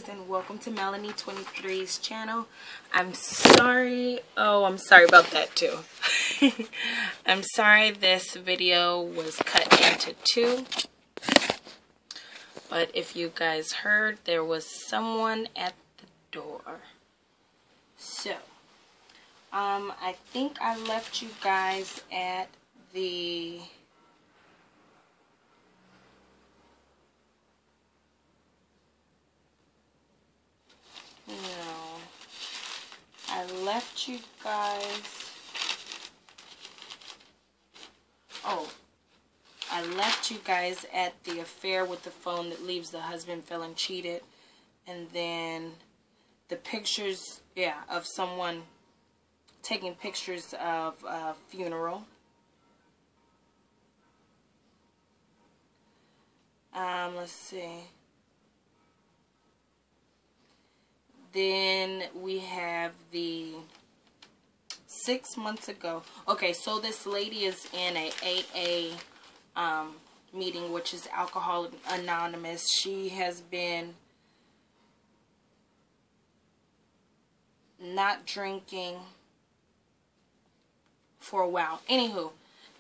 and welcome to Melanie23's channel. I'm sorry about that too. I'm sorry this video was cut into two, but if you guys heard, there was someone at the door. So I think I left you guys at the left you guys, I left you guys at the affair with the phone that leaves the husband feeling cheated, and then the pictures, of someone taking pictures of a funeral. Let's see. Then we have the 6 months ago. Okay, so this lady is in a AA meeting, which is Alcohol Anonymous. She has been not drinking for a while. Anywho,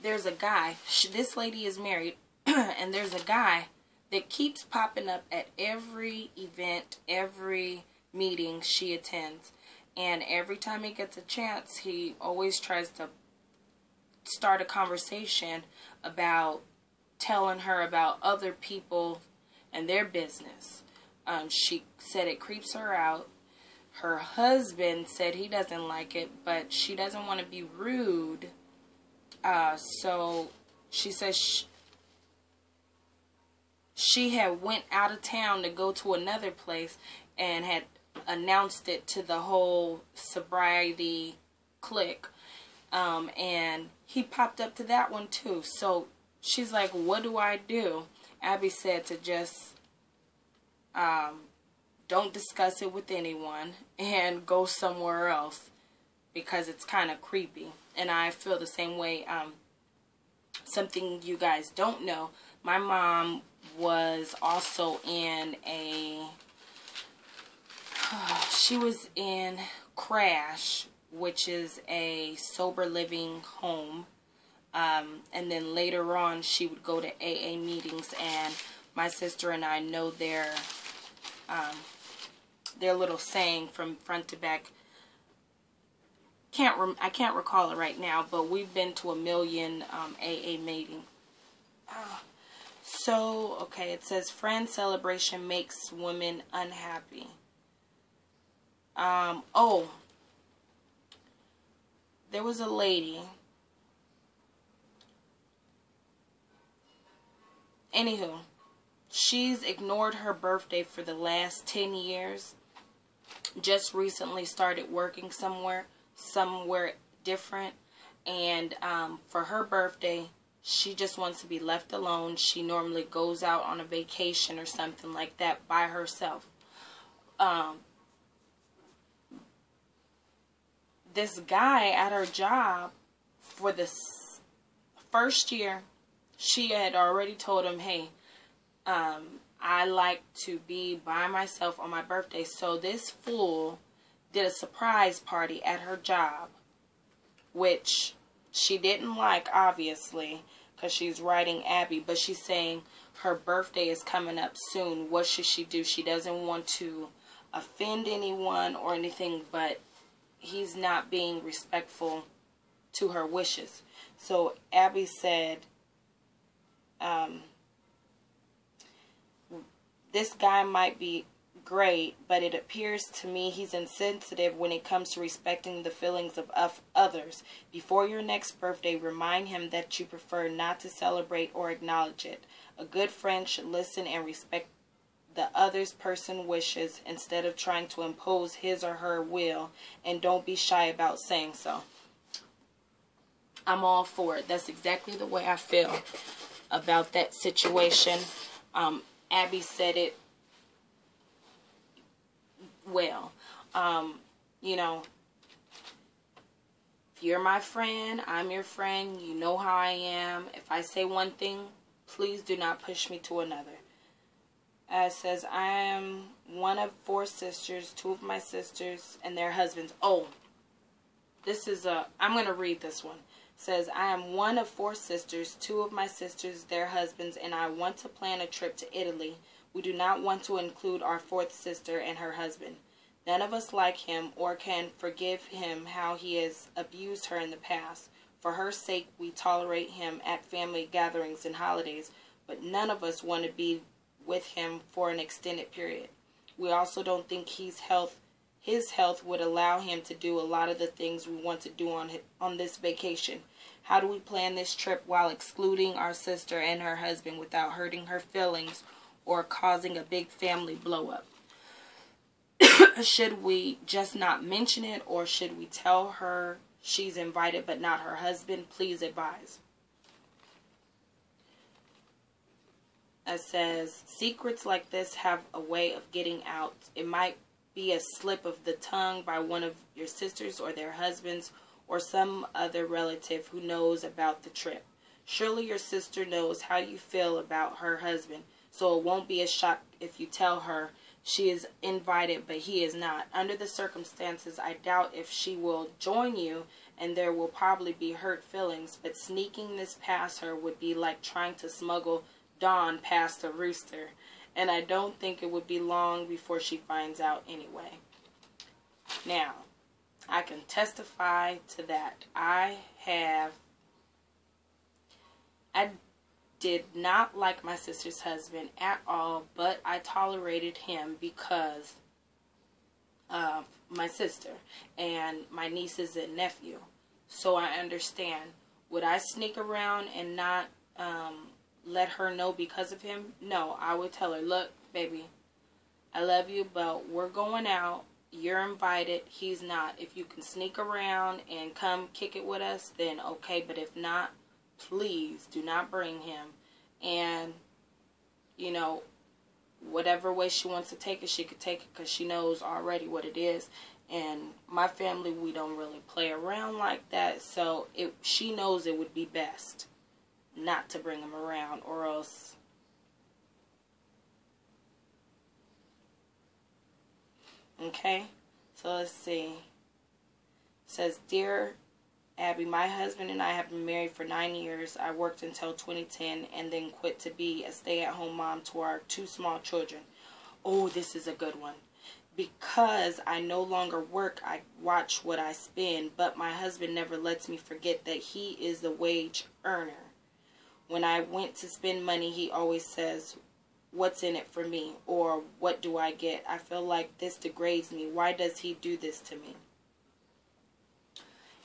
there's a guy. This lady is married, and there's a guy that keeps popping up at every event, every meeting she attends, and every time he gets a chance, he always tries to start a conversation about telling her about other people and their business. She said it creeps her out. Her husband said he doesn't like it, but she doesn't want to be rude, so she says she had went out of town to go to another place and had announced it to the whole sobriety clique, and he popped up to that one too. So she's like, what do I do? Abby said to just don't discuss it with anyone and go somewhere else, because it's kind of creepy. And I feel the same way. Something you guys don't know, my mom was also in she was in ChaRge, which is a sober living home, and then later on she would go to AA meetings, and my sister and I know their little saying from front to back. I can't recall it right now, but we've been to 1 million AA meetings. So, okay, it says friend celebration makes women unhappy. There was a lady. Anywho, she's ignored her birthday for the last 10 years. Just recently started working somewhere different. And for her birthday, she just wants to be left alone. She normally goes out on a vacation or something like that by herself. This guy at her job, for the first year, she had already told him, hey, I like to be by myself on my birthday. So this fool did a surprise party at her job, which she didn't like, obviously, because she's writing Abby, but she's saying her birthday is coming up soon. What should she do? She doesn't want to offend anyone or anything, but he's not being respectful to her wishes. So Abby said, this guy might be great, but it appears to me he's insensitive when it comes to respecting the feelings of others. Before your next birthday, remind him that you prefer not to celebrate or acknowledge it. A good friend should listen and respect the other person's wishes instead of trying to impose his or her will, and don't be shy about saying so. I'm all for it. That's exactly the way I feel about that situation. Abby said it well. You know, if you're my friend, I'm your friend. You know how I am. If I say one thing, please do not push me to another. It says, I am one of 4 sisters, 2 of my sisters and their husbands. Oh, this is I'm going to read this one. It says, I am one of 4 sisters, 2 of my sisters, their husbands, and I want to plan a trip to Italy. We do not want to include our 4th sister and her husband. None of us like him or can forgive him how he has abused her in the past. For her sake, we tolerate him at family gatherings and holidays, but none of us want to be with him for an extended period. We also don't think his health would allow him to do a lot of the things we want to do on this vacation. How do we plan this trip while excluding our sister and her husband without hurting her feelings or causing a big family blow up? Should we just not mention it, or should we tell her she's invited but not her husband? Please advise. It says, secrets like this have a way of getting out. It might be a slip of the tongue by one of your sisters or their husbands or some other relative who knows about the trip. Surely your sister knows how you feel about her husband, so it won't be a shock if you tell her she is invited but he is not. Under the circumstances, I doubt if she will join you, and there will probably be hurt feelings, but sneaking this past her would be like trying to smuggle dawn past a rooster, and I don't think it would be long before she finds out anyway. Now, I can testify to that. I did not like my sister's husband at all, but I tolerated him because of my sister and my nieces and nephew. So I understand. Would I sneak around and not let her know because of him? No, I would tell her, look, baby, I love you, but we're going out. You're invited. He's not. If you can sneak around and come kick it with us, then okay. But if not, please do not bring him. And, you know, whatever way she wants to take it, she could take it, because she knows already what it is. And my family, we don't really play around like that. So she knows it would be best not to bring him around, or else. Okay, so let's see. It says, Dear Abby, my husband and I have been married for 9 years. I worked until 2010 and then quit to be a stay-at-home mom to our 2 small children. Oh, this is a good one. Because I no longer work, I watch what I spend, but my husband never lets me forget that he is the wage earner. When I went to spend money, he always says, what's in it for me? Or what do I get? I feel like this degrades me. Why does he do this to me?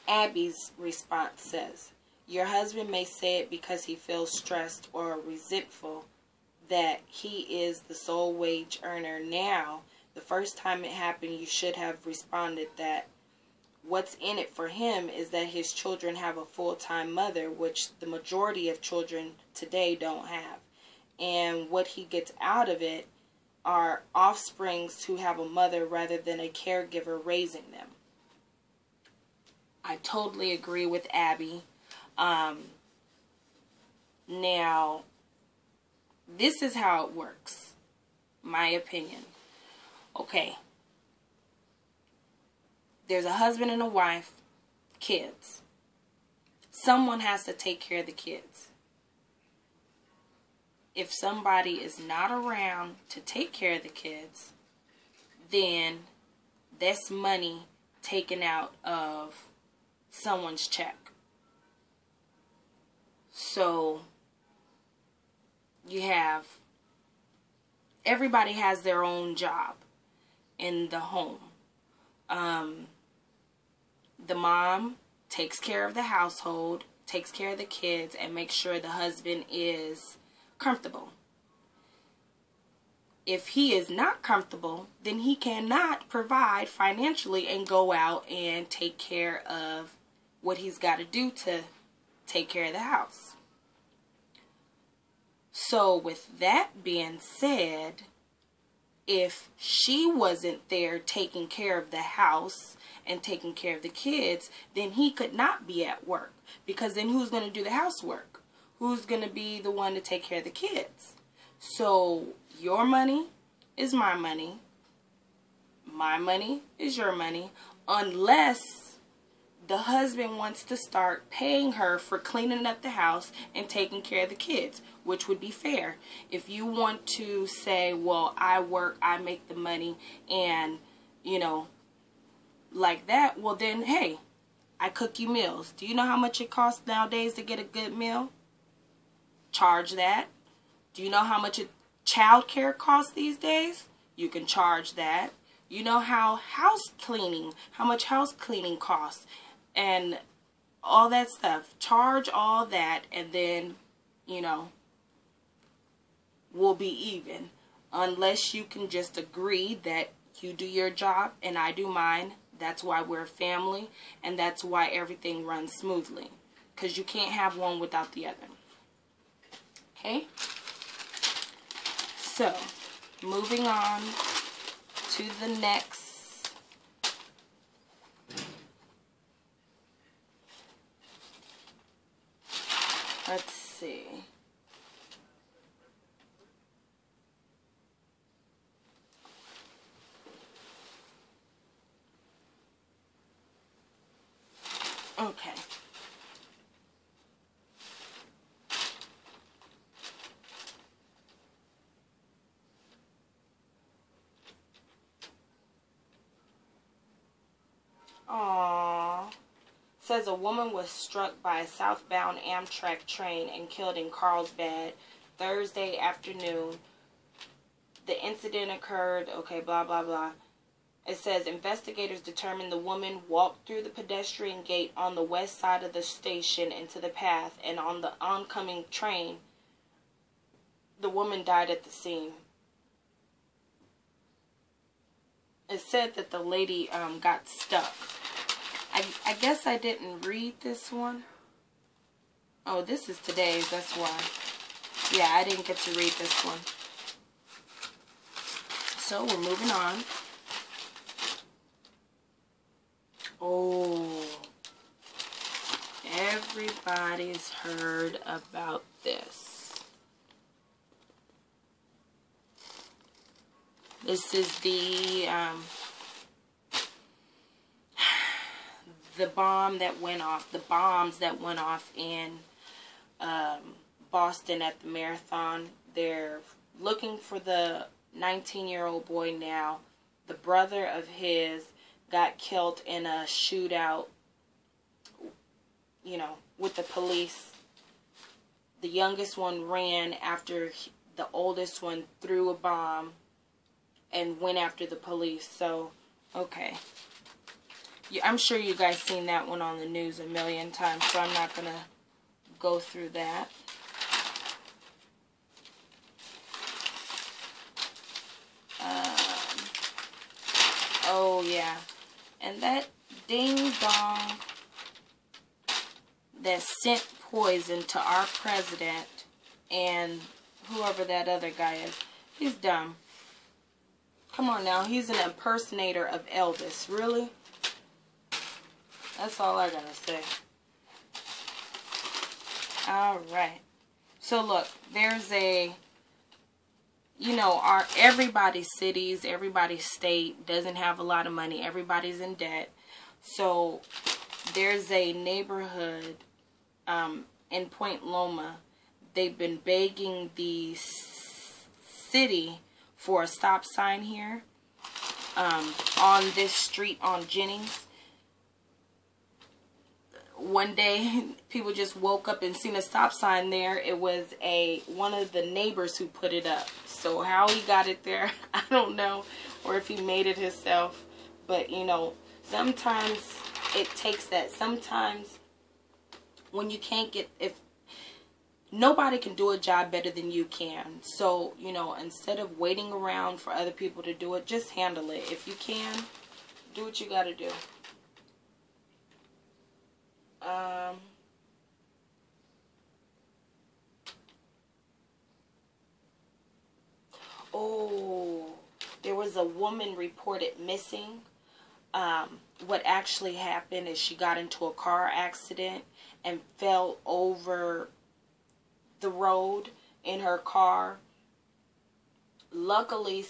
Abby's response says, your husband may say it because he feels stressed or resentful that he is the sole wage earner now. The first time it happened, you should have responded that what's in it for him is that his children have a full-time mother, which the majority of children today don't have. And what he gets out of it are offsprings who have a mother rather than a caregiver raising them. I totally agree with Abby. Now, this is how it works, my opinion. Okay. There's a husband and a wife, kids. Someone has to take care of the kids. If somebody is not around to take care of the kids, then that's money taken out of someone's check. So you have, everybody has their own job in the home. The mom takes care of the household, takes care of the kids, and makes sure the husband is comfortable. If he is not comfortable, then he cannot provide financially and go out and take care of what he's got to do to take care of the house. So with that being said, if she wasn't there taking care of the house and taking care of the kids, then he could not be at work, because then who's going to do the housework? Who's going to be the one to take care of the kids? So your money is my money is your money, unless the husband wants to start paying her for cleaning up the house and taking care of the kids, which would be fair. If you want to say, well, I work, I make the money, and, you know, like that, well then, hey, I cook you meals. Do you know how much it costs nowadays to get a good meal? Charge that. Do you know how much child care costs these days? You can charge that. You know how much house cleaning costs, and all that stuff. Charge all that, and then, you know, we'll be even. Unless you can just agree that you do your job and I do mine. That's why we're a family, and that's why everything runs smoothly. Because you can't have one without the other. Okay? So, moving on to the next. Let's see. Okay. Aww. Says a woman was struck by a southbound Amtrak train and killed in Carlsbad Thursday afternoon. The incident occurred, okay, blah, blah, blah. It says investigators determined the woman walked through the pedestrian gate on the west side of the station into the path, and on the oncoming train, the woman died at the scene. It said that the lady got stuck. I guess I didn't read this one. Oh, this is today's, that's why. Yeah, I didn't get to read this one. So, we're moving on. Oh, everybody's heard about this. This is the bomb that went off, the bombs that went off in Boston at the marathon. They're looking for the 19-year-old boy now. The brother of his got killed in a shootout, you know, with the police. The youngest one ran after the oldest one threw a bomb and went after the police. So, okay. Yeah, I'm sure you guys seen that one on the news a million times, so I'm not going to go through that. Oh, yeah. And that ding-dong that sent poison to our president and whoever that other guy is, he's dumb. Come on now, he's an impersonator of Elvis. Really? That's all I gotta say. Alright. So look, there's a, you know, everybody's cities, everybody's state doesn't have a lot of money. Everybody's in debt. So there's a neighborhood in Point Loma. They've been begging the city for a stop sign here on this street on Jennings. One day, people just woke up and seen a stop sign there. It was one of the neighbors who put it up. So how he got it there, I don't know. Or if he made it himself. But, you know, sometimes it takes that. Sometimes when you can't get, if nobody can do a job better than you can. So, you know, instead of waiting around for other people to do it, just handle it. If you can, do what you got to do. Oh, there was a woman reported missing. What actually happened is she got into a car accident and fell over the road in her car. luckily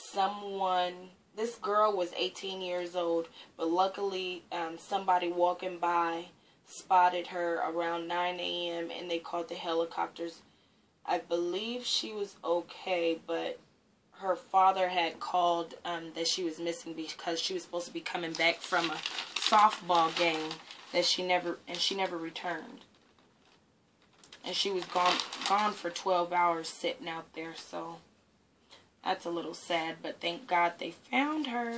this girl was 18 years old, but luckily somebody walking by spotted her around 9 a.m. and they called the helicopters. I believe she was okay, but her father had called that she was missing because she was supposed to be coming back from a softball game that she never returned. And she was gone for 12 hours sitting out there, so that's a little sad, but thank God they found her.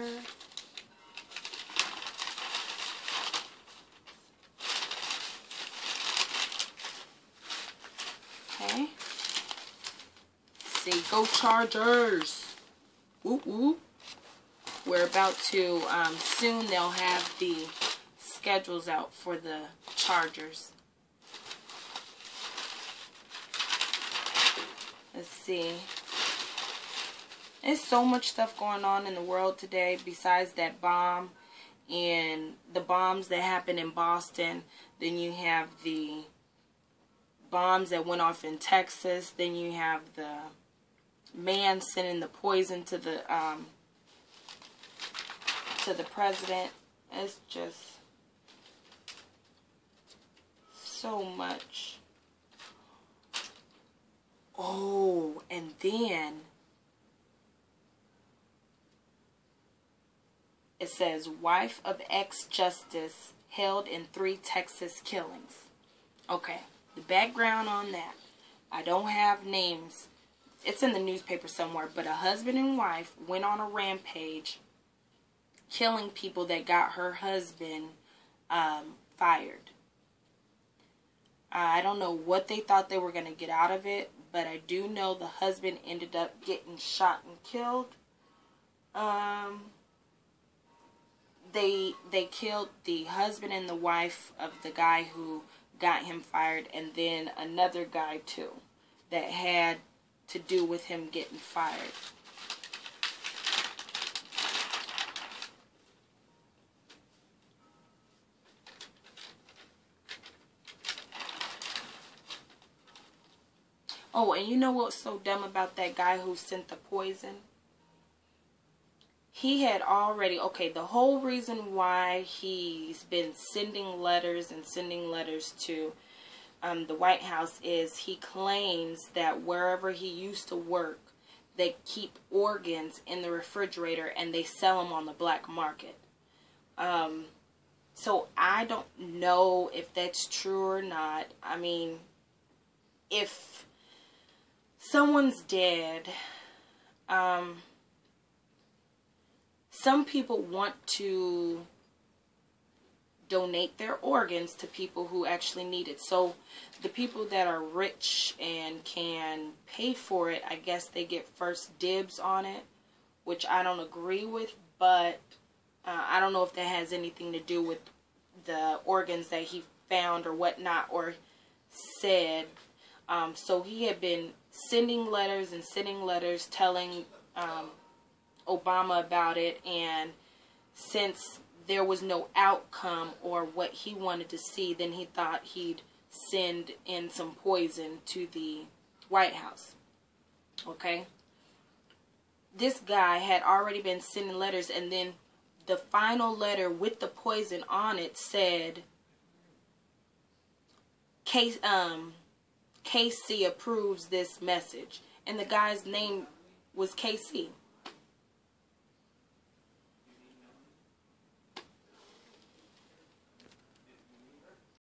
Okay. See, go Chargers. Whoop whoop. We're about to, soon they'll have the schedules out for the Chargers. Let's see. There's so much stuff going on in the world today besides that bomb and the bombs that happened in Boston. Then you have the bombs that went off in Texas. Then you have the man sending the poison to the president. It's just so much. Oh, and then it says, wife of ex-justice held in 3 Texas killings. Okay, the background on that. I don't have names. It's in the newspaper somewhere, but a husband and wife went on a rampage killing people that got her husband fired. I don't know what they thought they were going to get out of it, but I do know the husband ended up getting shot and killed. They killed the husband and the wife of the guy who got him fired, and then another guy too that had to do with him getting fired. Oh, and you know what's so dumb about that guy who sent the poison? He had already, okay, the whole reason why he's been sending letters to the White House is he claims that wherever he used to work, they keep organs in the refrigerator and they sell them on the black market. So I don't know if that's true or not. I mean, if someone's dead, some people want to donate their organs to people who actually need it. So the people that are rich and can pay for it, I guess they get first dibs on it, which I don't agree with, but I don't know if that has anything to do with the organs that he found or whatnot or said. So he had been sending letters telling Obama about it, and since there was no outcome or what he wanted to see, then he thought he'd send in some poison to the White House. Okay? This guy had already been sending letters, and then the final letter with the poison on it said, KC approves this message. And the guy's name was KC.